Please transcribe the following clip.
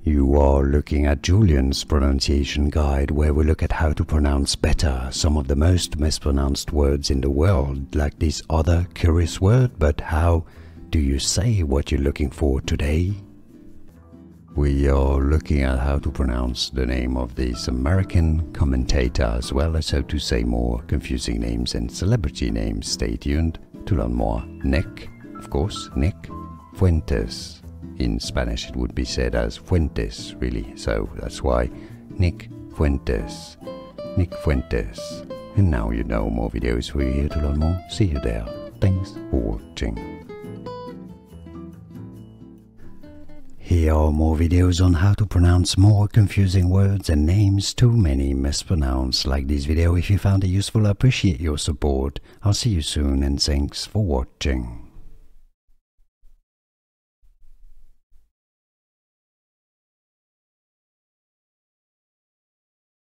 You are looking at Julian's pronunciation guide, where we look at how to pronounce better some of the most mispronounced words in the world, like this other curious word. But how do you say what you're looking for today? We are looking at how to pronounce the name of this American commentator, as well as how to say more confusing names and celebrity names. Stay tuned to learn more. Nick, of course, Nick Fuentes. In Spanish it would be said as Fuentes, really, so that's why Nick Fuentes. Nick Fuentes. And now you know more videos for you here to learn more. See you there. Thanks for watching. Here are more videos on how to pronounce more confusing words and names too many mispronounced. Like this video if you found it useful. I appreciate your support. I'll see you soon and thanks for watching.